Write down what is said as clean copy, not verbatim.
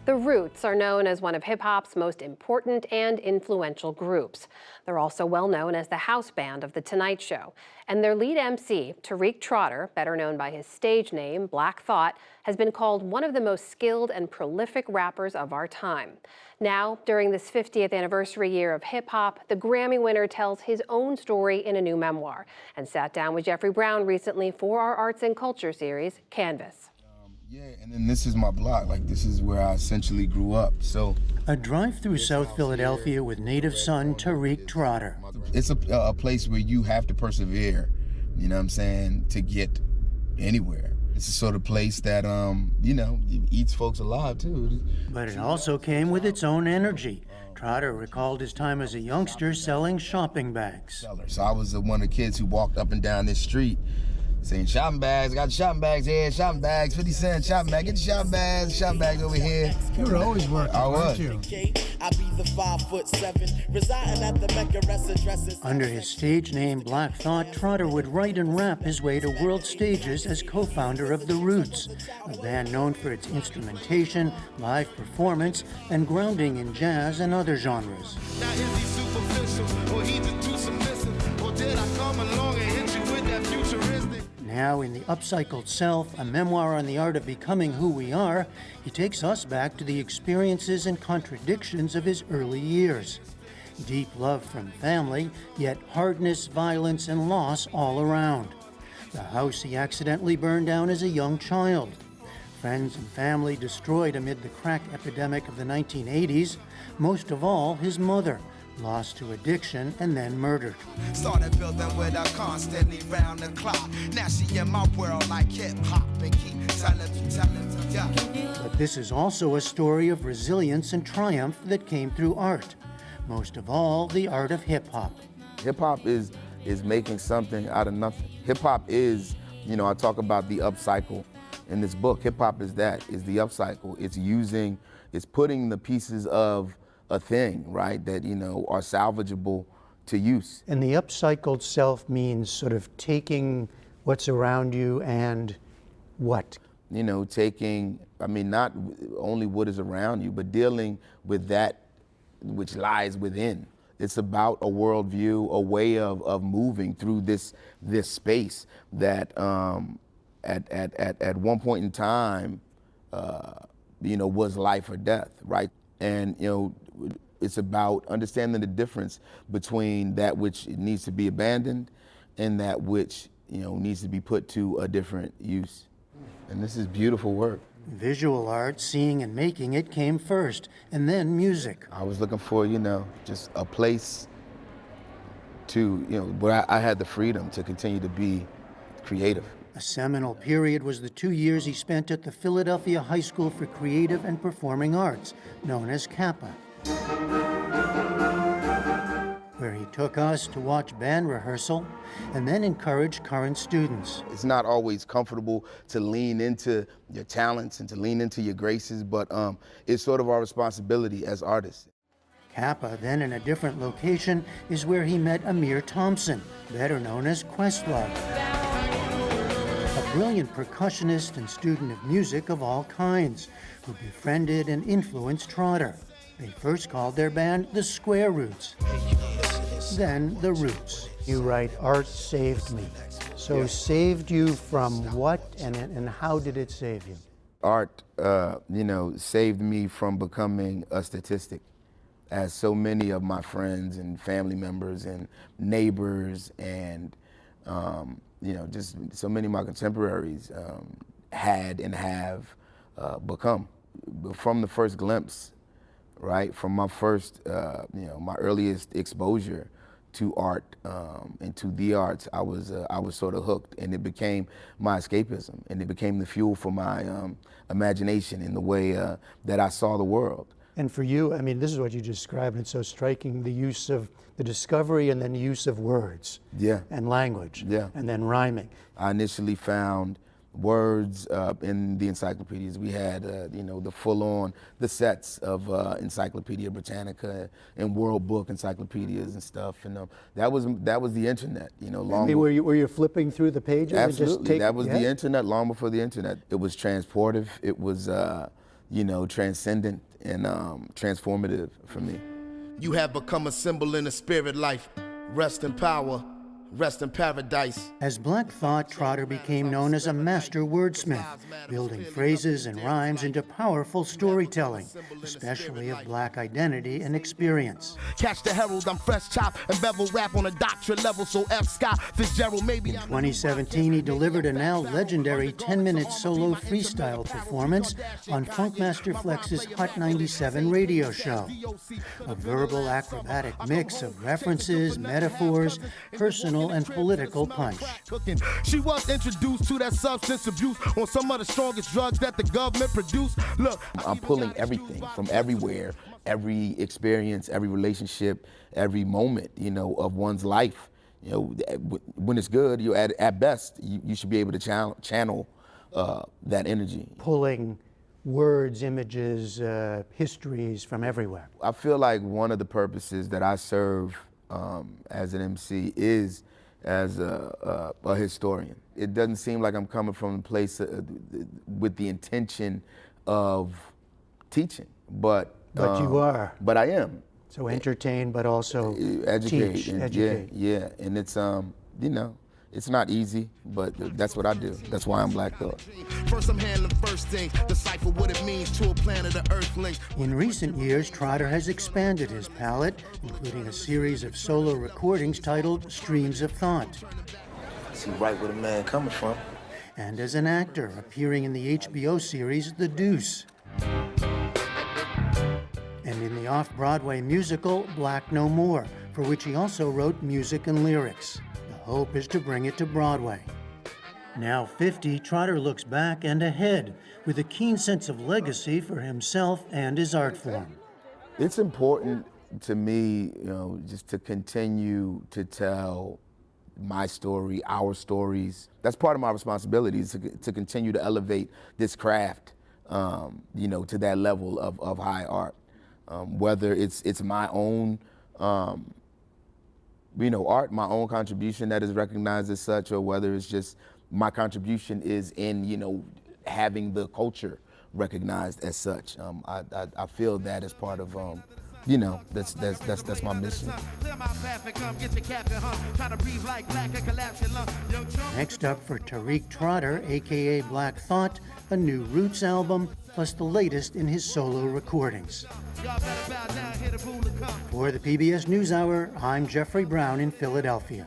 The Roots are known as one of hip-hop's most important and influential groups. They're also well known as the house band of The Tonight Show. And their lead MC, Tariq Trotter, better known by his stage name, Black Thought, has been called one of the most skilled and prolific rappers of our time. Now, during this 50th anniversary year of hip-hop, the Grammy winner tells his own story in a new memoir and sat down with Jeffrey Brown recently for our Arts and Culture series, Canvas. Yeah, and then this is my block. Like, this is where I essentially grew up. So a drive through South Philadelphia with native son Tariq Trotter. It's a place where you have to persevere, you know what I'm saying, to get anywhere. It's the sort of place that, eats folks alive, too. But it also came with its own energy. Trotter recalled his time as a youngster selling shopping bags. So I was one of the kids who walked up and down this street saying, shopping bags, got the shopping bags here, shopping bags, 50 cents, shopping bag, get the shopping bags over here. You were always working, weren't you? Under his stage name Black Thought, Trotter would write and rap his way to world stages as co-founder of The Roots, a band known for its instrumentation, live performance, and grounding in jazz and other genres. Now is he superficial, or he just too submissive, or did I come along and hit you with that futuristic? Now, in the Upcycled Self, a memoir on the art of becoming who we are, he takes us back to the experiences and contradictions of his early years. Deep love from family, yet hardness, violence, and loss all around. The house he accidentally burned down as a young child. Friends and family destroyed amid the crack epidemic of the 1980s. Most of all, his mother, lost to addiction and then murdered. Started building with her constantly round the clock. Now she in my world like hip-hop and keep telling, yeah. But this is also a story of resilience and triumph that came through art. Most of all, the art of hip-hop. Hip-hop is making something out of nothing. Hip-hop is, I talk about the upcycle in this book. Hip-hop is the upcycle. It's putting the pieces of a thing, right, that, are salvageable to use. And the upcycled self means sort of taking what's around you and what? Taking, not only what is around you, but dealing with that which lies within. It's about a worldview, a way of moving through this space that at one point in time, was life or death, right? And, it's about understanding the difference between that which needs to be abandoned and that which, needs to be put to a different use. And this is beautiful work. Visual art, seeing and making it, came first, and then music. I was looking for, just a place to, where I had the freedom to continue to be creative. A seminal period was the 2 years he spent at the Philadelphia High School for Creative and Performing Arts, known as CAPA, where he took us to watch band rehearsal and then encouraged current students. It's not always comfortable to lean into your talents and to lean into your graces, but it's sort of our responsibility as artists. CAPA, then in a different location, is where he met Amir Thompson, better known as Questlove, a brilliant percussionist and student of music of all kinds, who befriended and influenced Trotter. They first called their band the Square Roots, then the Roots. You write, art saved me. So yeah. Saved you from what, and how did it save you? Art, saved me from becoming a statistic, as so many of my friends and family members and neighbors and just so many of my contemporaries had and have become. From the first glimpse, right, from my first, my earliest exposure to art and to the arts, I was sort of hooked, and it became my escapism, and it became the fuel for my imagination in the way that I saw the world. And for you, this is what you described, and it's so striking, the use of the discovery and then the use of words. Yeah. And language. Yeah. And then rhyming. I initially found words in the encyclopedias. We had, the full-on, the sets of Encyclopedia Britannica and World Book encyclopedias and stuff, and that was the internet, long. Were you flipping through the pages? Absolutely, that was the internet long before the internet. It was transportive. It was transcendent and transformative for me. You have become a symbol in the spirit life. Rest in power, rest in paradise. As Black Thought, Trotter became known as a master wordsmith, building phrases and rhymes into powerful storytelling, especially of Black identity and experience. Catch the herald, I'm fresh chop and bevel rap on a doctorate level, so F. Scott Fitzgerald maybe. In 2017, he delivered a now legendary 10-minute solo freestyle performance on Funkmaster Flex's Hot 97 radio show. A verbal acrobatic mix of references, metaphors, personal and political punch. She was introduced to that substance abuse on some of the strongest drugs that the government produced. Look, I'm pulling everything from everywhere, every experience, every relationship, every moment, of one's life. When it's good, at best, you should be able to channel that energy. Pulling words, images, histories from everywhere. I feel like one of the purposes that I serve as an MC is as a historian. It doesn't seem like I'm coming from a place with the intention of teaching, but you are. But I am. So entertain, but also educate. teach, educate. Yeah, and it's it's not easy, but that's what I do. That's why I'm Black Thought. First I'm handling first things, decipher what it means to a planet of Earthlings. In recent years, Trotter has expanded his palette, including a series of solo recordings titled Streams of Thought. See right where the man coming from. And as an actor, appearing in the HBO series The Deuce. And in the off-Broadway musical Black No More, for which he also wrote music and lyrics. The hope is to bring it to Broadway. Now 50, Trotter looks back and ahead with a keen sense of legacy for himself and his art form. It's important to me, just to continue to tell my story, our stories. That's part of my responsibility, is to continue to elevate this craft, to that level of high art. Whether it's my own, art, my own contribution that is recognized as such, or whether it's just my contribution is in, having the culture recognized as such. I feel that as part of, that's my mission. Next up for Tariq Trotter, aka Black Thought, a new Roots album, plus the latest in his solo recordings. For the PBS NewsHour, I'm Jeffrey Brown in Philadelphia.